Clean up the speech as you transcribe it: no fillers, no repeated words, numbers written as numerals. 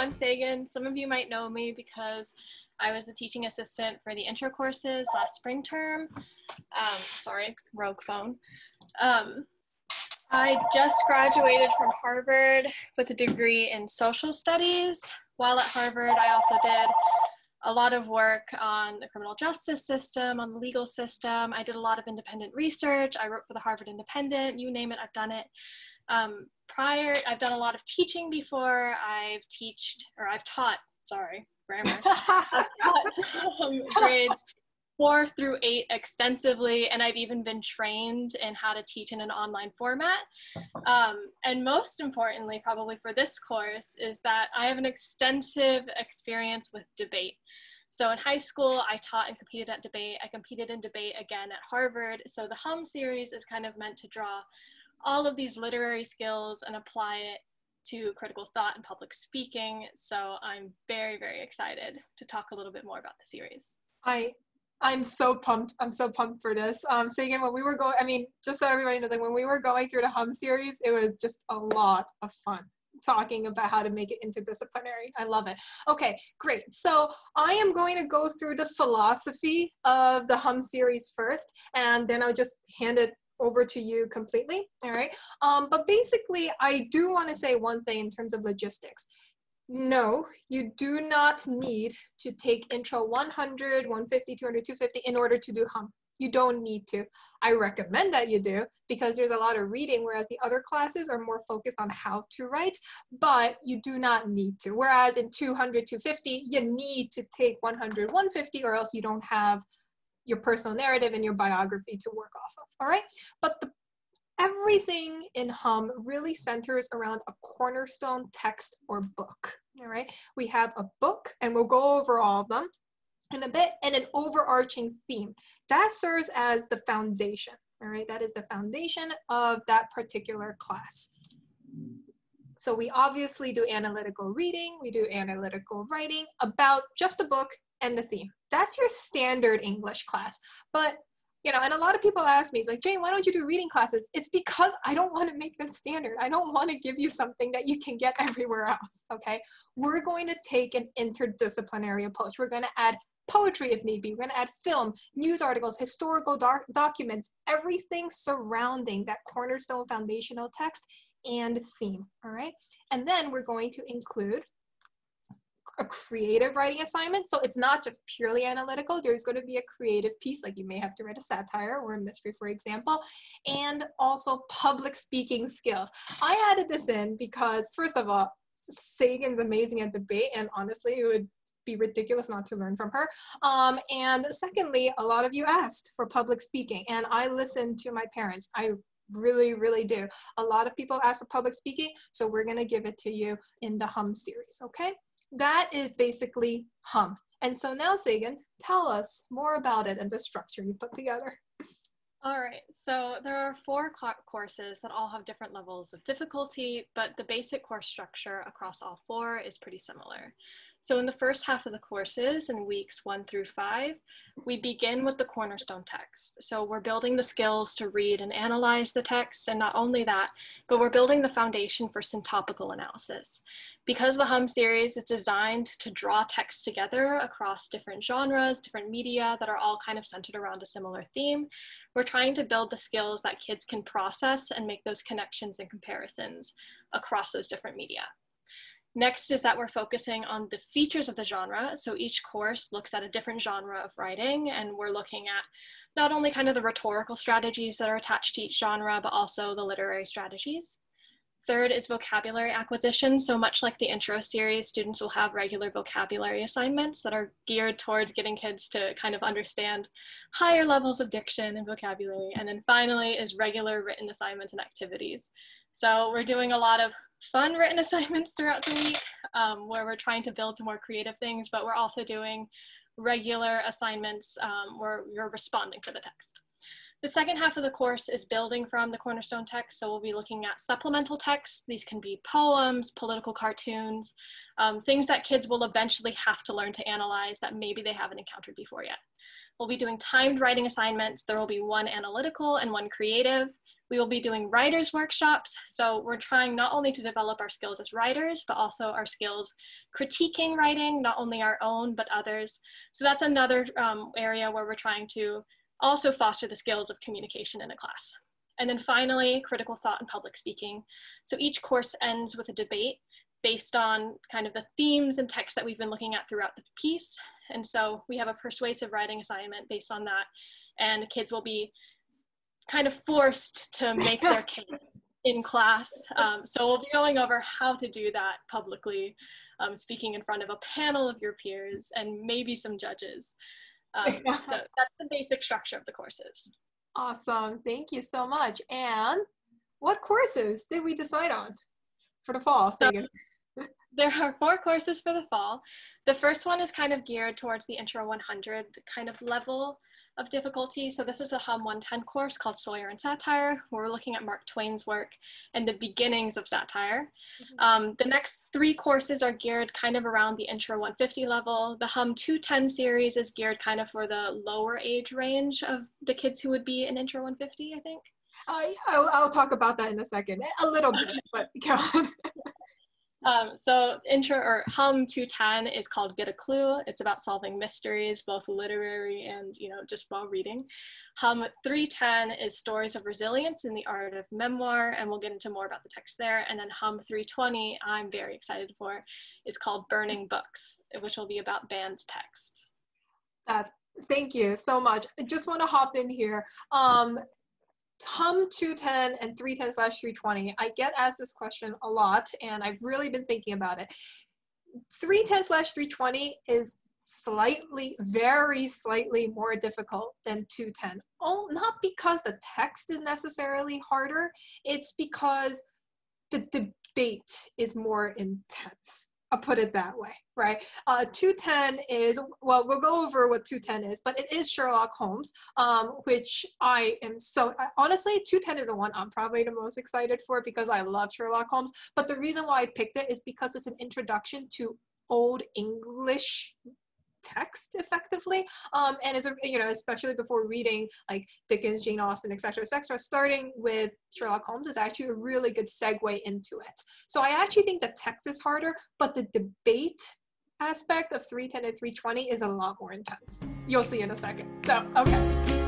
I'm Sagan. Some of you might know me because I was a teaching assistant for the intro courses last spring term. Sorry, rogue phone. I just graduated from Harvard with a degree in social studies. While at Harvard, I also did a lot of work on the criminal justice system, on the legal system. I did a lot of independent research. I wrote for the Harvard Independent, you name it, I've done it. I've done a lot of teaching before. I've taught grades 4 through 8 extensively, and I've even been trained in how to teach in an online format. And most importantly, probably for this course, is that I have an extensive experience with debate. So in high school, I taught and competed at debate. I competed in debate again at Harvard. So the HUM series is kind of meant to draw all of these literary skills and apply it to critical thought and public speaking. So I'm very, very excited to talk a little bit more about the series. I'm so pumped. I'm so pumped for this. So again, when we were going, just so everybody knows, like when we were going through the HUM series, it was just a lot of fun talking about how to make it interdisciplinary. I love it. Okay, great. So I am going to go through the philosophy of the HUM series first, and then I'll just hand it over to you completely, all right? But basically, I do want to say one thing in terms of logistics. No, you do not need to take intro 100, 150, 200, 250 in order to do HUM. You don't need to. I recommend that you do because there's a lot of reading, whereas the other classes are more focused on how to write, but you do not need to. Whereas in 200, 250, you need to take 100, 150, or else you don't have your personal narrative and your biography to work off of, all right? But everything in HUM really centers around a cornerstone text or book, all right? We have a book, and we'll go over all of them in a bit, and an overarching theme. That serves as the foundation, all right? That is the foundation of that particular class. So we obviously do analytical reading, we do analytical writing about just the book and the theme. That's your standard English class. But, and a lot of people ask me, it's like, Jane, why don't you do reading classes? It's because I don't want to make them standard. I don't want to give you something that you can get everywhere else, okay? We're going to take an interdisciplinary approach. We're going to add poetry if need be. We're going to add film, news articles, historical documents, everything surrounding that cornerstone foundational text and theme, all right? And then we're going to include a creative writing assignment. So it's not just purely analytical. There's going to be a creative piece, like you may have to write a satire or a mystery, for example, and also public speaking skills. I added this in because, first of all, Sagan's amazing at debate, and honestly, it would be ridiculous not to learn from her. And secondly, a lot of you asked for public speaking, and I listened to my parents. I really, really do. A lot of people ask for public speaking, so we're going to give it to you in the HUM series, okay? That is basically HUM. And so now, Sagan, tell us more about it and the structure you put together. All right, so there are 4 courses that all have different levels of difficulty, but the basic course structure across all 4 is pretty similar. So in the first half of the courses, in weeks 1 through 5, we begin with the cornerstone text. So we're building the skills to read and analyze the text, and not only that, but we're building the foundation for syntopical analysis. Because the HUM series is designed to draw text together across different genres, different media that are all kind of centered around a similar theme, we're trying to build the skills that kids can process and make those connections and comparisons across those different media. Next is that we're focusing on the features of the genre. So each course looks at a different genre of writing, and we're looking at not only kind of the rhetorical strategies that are attached to each genre, but also the literary strategies. Third is vocabulary acquisition. So much like the intro series, students will have regular vocabulary assignments that are geared towards getting kids to kind of understand higher levels of diction and vocabulary. And then finally is regular written assignments and activities. So we're doing a lot of fun written assignments throughout the week where we're trying to build to more creative things, but we're also doing regular assignments where you're responding to the text. The second half of the course is building from the cornerstone text. So we'll be looking at supplemental texts. These can be poems, political cartoons, things that kids will eventually have to learn to analyze that maybe they haven't encountered before yet. We'll be doing timed writing assignments. There will be 1 analytical and 1 creative. We will be doing writers workshops. So we're trying not only to develop our skills as writers, but also our skills critiquing writing, not only our own, but others. So that's another area where we're trying to also foster the skills of communication in a class. And then finally, critical thought and public speaking. So each course ends with a debate based on kind of the themes and texts that we've been looking at throughout the piece. And so we have a persuasive writing assignment based on that. And kids will be kind of forced to make their case in class. So we'll be going over how to do that publicly, speaking in front of a panel of your peers and maybe some judges. So that's the basic structure of the courses. Awesome, thank you so much. And what courses did we decide on for the fall? So there are 4 courses for the fall. The first one is kind of geared towards the Intro 100 kind of level of difficulty. So this is the Hum 110 course called Sawyer and Satire, where we're looking at Mark Twain's work and the beginnings of satire. The next 3 courses are geared kind of around the Intro 150 level. The Hum 210 series is geared kind of for the lower age range of the kids who would be in Intro 150, I think. Yeah, I'll talk about that in a second, a little bit, but go on. So Hum 210 is called Get a Clue. It's about solving mysteries, both literary and, just while reading. Hum 310 is Stories of Resilience in the Art of Memoir, and we'll get into more about the text there. And then Hum 320, I'm very excited for, is called Burning Books, which will be about banned texts. Thank you so much. I just want to hop in here. Hum 210 and 310/320, I get asked this question a lot, and I've really been thinking about it. 310/320 is very slightly more difficult than 210. Not because the text is necessarily harder, it's because the debate is more intense. I'll put it that way, right? 210 is, well, we'll go over what 210 is, but it is Sherlock Holmes, which I am honestly, 210 is the one I'm probably the most excited for because I love Sherlock Holmes. But the reason why I picked it is because it's an introduction to Old English text effectively, and it's especially before reading like Dickens, Jane Austen, etc., starting with Sherlock Holmes is actually a really good segue into it. So I actually think the text is harder, but the debate aspect of 310 and 320 is a lot more intense. You'll see in a second. So okay.